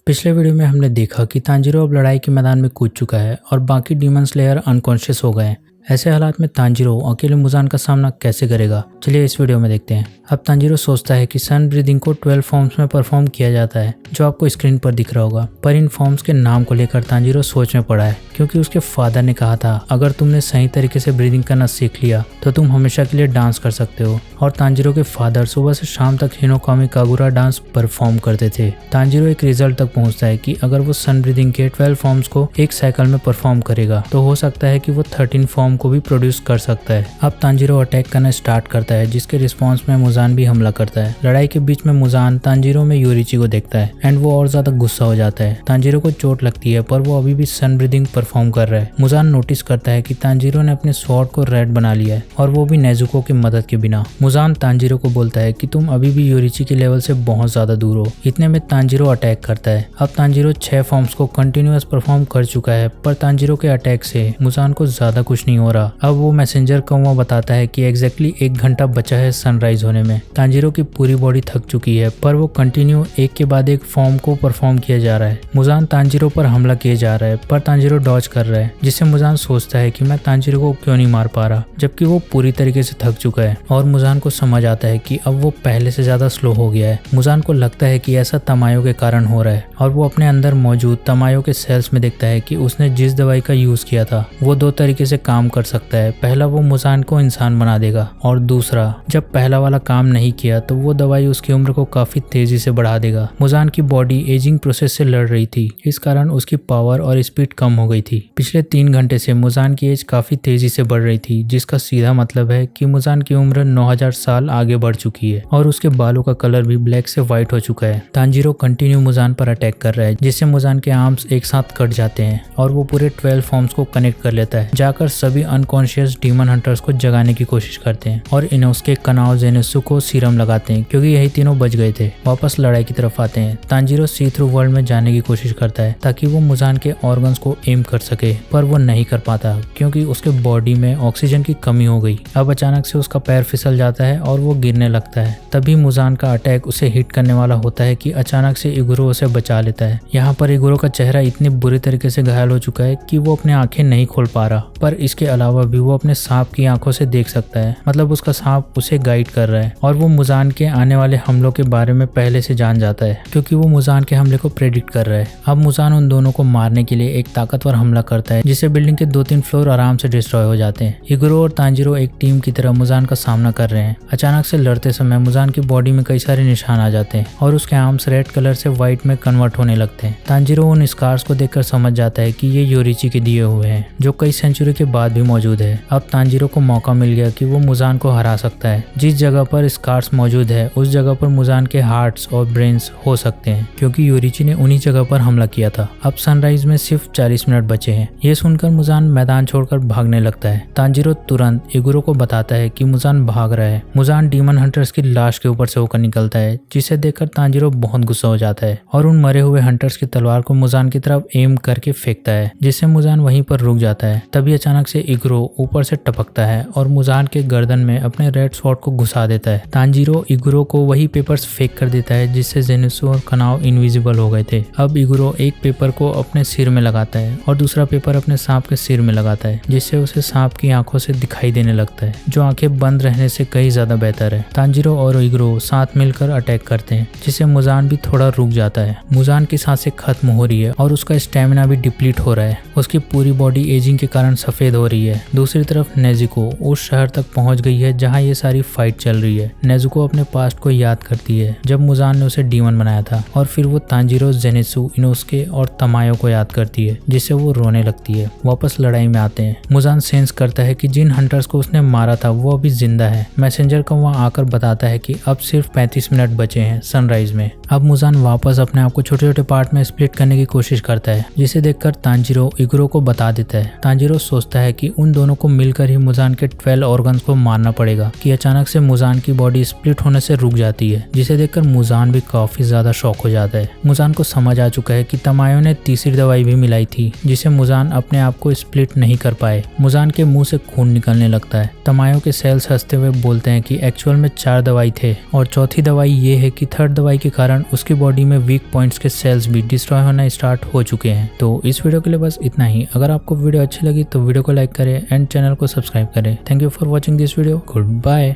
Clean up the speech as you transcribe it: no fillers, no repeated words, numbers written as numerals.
पिछले वीडियो में हमने देखा कि तांजीरो अब लड़ाई के मैदान में कूद चुका है और बाकी डीमन स्लेयर अनकॉन्शियस हो गए हैं। ऐसे हालात में तांजीरो अकेले मुजान का सामना कैसे करेगा, चलिए इस वीडियो में देखते हैं। अब तांजीरो सोचता है कि सन ब्रीदिंग को 12 फॉर्म्स में परफॉर्म किया जाता है, जो आपको स्क्रीन पर दिख रहा होगा। पर इन फॉर्म्स के नाम को लेकर तांजीरो सोच में पड़ा है, क्योंकि उसके फादर ने कहा था अगर तुमने सही तरीके से ब्रीदिंग करना सीख लिया तो तुम हमेशा के लिए डांस कर सकते हो। और तांजीरो के फादर सुबह से शाम तक हिनोकामी कागुरा डांस परफॉर्म करते थे। तांजीरो एक रिजल्ट तक पहुंचता है कि अगर वो सन ब्रीदिंग के 12 फॉर्म्स को एक साइकिल में परफॉर्म करेगा तो हो सकता है कि वो 13 फॉर्म को भी प्रोड्यूस कर सकता है। अब तांजीरो अटैक करना स्टार्ट करता है, जिसके रिस्पॉन्स में मुजान भी हमला करता है। लड़ाई के बीच में मुजान तांजीरो में योरिची को देखता है एंड वो और ज्यादा गुस्सा हो जाता है। तांजीरो को चोट लगती है पर वो अभी भी सन ब्रीदिंग परफॉर्म कर रहा है। मुजान नोटिस करता है कि तांजीरो ने अपने स्वॉर्ड को रेड बना लिया है और वो भी नेजुको की मदद के बिना। मुजान तांजीरो को बोलता है कि तुम अभी भी योरिची के लेवल से बहुत ज्यादा दूर हो। इतने में तांजीरो अटैक करता है। अब तांजीरो 6 फॉर्म्स को कंटिन्यूअस परफॉर्म कर चुका है, पर तांजीरो के अटैक से मुजान को ज्यादा कुछ नहीं हो रहा। अब वो मैसेंजर कौवा बताता है कि एग्जैक्टली 1 घंटा बचा है सनराइज होने में। तांजीरो की पूरी बॉडी थक चुकी है, पर वो कंटिन्यू एक के बाद एक फॉर्म को परफॉर्म किया जा रहा है। मुजान तांजीरो पर हमला किए जा रहा है, पर तांजीरो डॉज कर रहा है, जिससे मुजान सोचता है कि मैं तांजीरो को क्यों नहीं मार पा रहा, जबकि वो पूरी तरीके से थक चुका है। और मुजान को समझ आता है कि अब वो पहले से ज्यादा स्लो हो गया है। मुजान को लगता है कि ऐसा तमायो के कारण हो रहा है और वो अपने अंदर मौजूद तमायो के सेल्स में देखता है कि उसने जिस दवाई का यूज किया था वो 2 तरीके से काम कर सकता है। पहला, वो मुजान को इंसान बना देगा, और दूसरा, जब पहला वाला काम नहीं किया तो वो दवाई उसकी उम्र को काफी तेजी से बढ़ा देगा। मुजान की बॉडी एजिंग प्रोसेस से लड़ रही थी, इस कारण उसकी पावर और स्पीड कम हो गई थी। पिछले 3 घंटे से मुजान की एज काफी तेजी से बढ़ रही थी, जिसका सीधा मतलब है कि मुजान की उम्र 9000 साल आगे बढ़ चुकी है और उसके बालों का कलर भी ब्लैक से व्हाइट हो चुका है। तांजीरो कंटिन्यू मुजान पर अटैक कर रहा है, जिससे मुजान के आर्म्स एक साथ कट जाते हैं और वो पूरे 12 फॉर्म्स को कनेक्ट कर लेता है, जाकर सभी अनकॉन्शियस डीमन हंटर्स को जगाने की कोशिश करते हैं और इनोसुके, कनाओ, जेनेत्सु को सीरम लगाते हैं, क्योंकि यही तीनों बच गए थे। वापस लड़ाई की तरफ आते हैं। तांजीरो सी थ्रू वर्ल्ड में जाने की कोशिश करता है ताकि वो मुजान के ऑर्गन्स को एम कर सके, पर वो नहीं कर पाता क्योंकि उसके बॉडी में ऑक्सीजन की कमी हो गई। अब अचानक से उसका पैर फिसल जाता है और वो गिरने लगता है। तभी मुजान का अटैक उसे हिट करने वाला होता है कि अचानक से इगुरो उसे बचा लेता है। यहाँ पर इगुरो का चेहरा इतनी बुरी तरीके से घायल हो चुका है कि वो अपने आंखें नहीं खोल पा रहा, पर इसके अलावा भी वो अपने सांप की आंखों से देख सकता है। मतलब उसका सांप उसे गाइड कर रहा है और वो मुजान के आने वाले हमलों के बारे में पहले से जान जाता है, क्योंकि वो मुजान के हमले को प्रेडिक्ट कर रहा है। अब मुजान उन दोनों को मारने के लिए एक ताकतवर हमला करता है, जिससे बिल्डिंग के 2-3 फ्लोर आराम से डिस्ट्रॉय हो जाते हैं। इगुरो और तांजीरो एक टीम की तरह मुजान का सामना कर रहे हैं। अचानक से लड़ते समय मुजान की बॉडी में कई सारे निशान आ जाते हैं और उसके आर्म्स रेड कलर से व्हाइट में कन्वर्ट होने लगते हैं। तांजीरो उन स्कार्स को देखकर समझ जाता है कि ये योरिची के दिए हुए हैं, जो कई सेंचुरी के बाद भी मौजूद है। अब तांजीरो को मौका मिल गया कि वो मुजान को हरा सकता है। जिस जगह पर स्कार्स मौजूद है उस जगह पर मुजान के हार्ट्स और ब्रेन्स हो सकते हैं, क्योंकि योरिची ने उन्हीं जगह पर हमला किया था। अब सनराइज में सिर्फ 40 मिनट बचे हैं। ये सुनकर मुजान मैदान छोड़कर भागने लगता है। तांजीरो तुरंत इगुरो को बताता है कि मुजान भाग रहा है। मुजान डीमन हंटर्स की लाश के ऊपर से होकर निकलता है, जिसे देखकर तांजीरो बहुत गुस्सा हो जाता है और उन मरे हुए हंटर्स की तलवार को मुजान की तरफ एम करके फेंकता है, जिससे मुजान वहीं पर रुक जाता है। तभी अचानक से इगुरो ऊपर से टपकता है और मुजान के गर्दन में अपने रेड स्वॉर्ड को घुसा देता है। तांजीरो इगुरो को वही पेपर्स फेंक कर देता है, जिससे जेनेत्सु और कनाओ इनविजिबल हो गए थे। अब इगुरो एक पेपर को अपने सिर में लगाता है और दूसरा पेपर अपने सांप के सिर में लगाता है, जिससे उसे सांप की आंखों से दिखाई देने लगता है, जो आंखें बंद रहने से कहीं ज्यादा बेहतर है। तांजीरो और इगुरो साथ मिलकर अटैक करते हैं, जिससे मुजान भी थोड़ा रुक जाता है। मुजान की सांसें खत्म हो रही है और उसका स्टेमिना भी डिप्लीट हो रहा है। उसकी पूरी बॉडी एजिंग के कारण सफेद हो रही है। दूसरी तरफ नेजुको उस शहर तक पहुंच गई है जहां ये सारी फाइट चल रही है। नेजुको अपने पास्ट को याद करती है, जब मुजान ने उसे डीमन बनाया था, और फिर वो तांजीरो, जेनेत्सु, इनोसुके और तमायो को याद करती है, जिससे वो रोने लगती है। वापस लड़ाई में आते हैं। मुजान सेंस करता है कि जिन हंटर्स को उसने मारा था वो अभी जिंदा है। मैसेंजर का वहाँ आकर बताता है कि अब सिर्फ 35 मिनट बचे हैं सनराइज में। अब मुजान वापस अपने आप को छोटे छोटे पार्ट में स्प्लिट करने की कोशिश करता है, जिसे देखकर तांजीरो इगुरो को बता देता है। तांजीरो सोचता है कि उन दोनों को मिलकर ही मुजान के 12 ऑर्गन्स को मारना पड़ेगा, कि अचानक से मुजान की बॉडी स्प्लिट होने से रुक जाती है, जिसे देखकर मुजान भी काफी ज्यादा शॉक हो जाता है। मुजान को समझ आ चुका है कि तमायो ने तीसरी दवाई भी मिलाई थी, जिसे मुजान अपने आप को स्प्लिट नहीं कर पाए। मुजान के मुंह से खून निकलने लगता है। तमायो के सेल्स हंसते हुए बोलते हैं कि एक्चुअल में 4 दवाई थे और चौथी दवाई ये है कि 3rd दवाई के कारण कारण उसकी बॉडी में वीक पॉइंट्स के सेल्स भी डिस्ट्रॉय होना स्टार्ट हो चुके हैं। तो इस वीडियो के लिए बस इतना ही। अगर आपको वीडियो अच्छी लगी तो वीडियो को लाइक करें एंड चैनल को सब्सक्राइब करें। Thank you for watching this video. Good bye.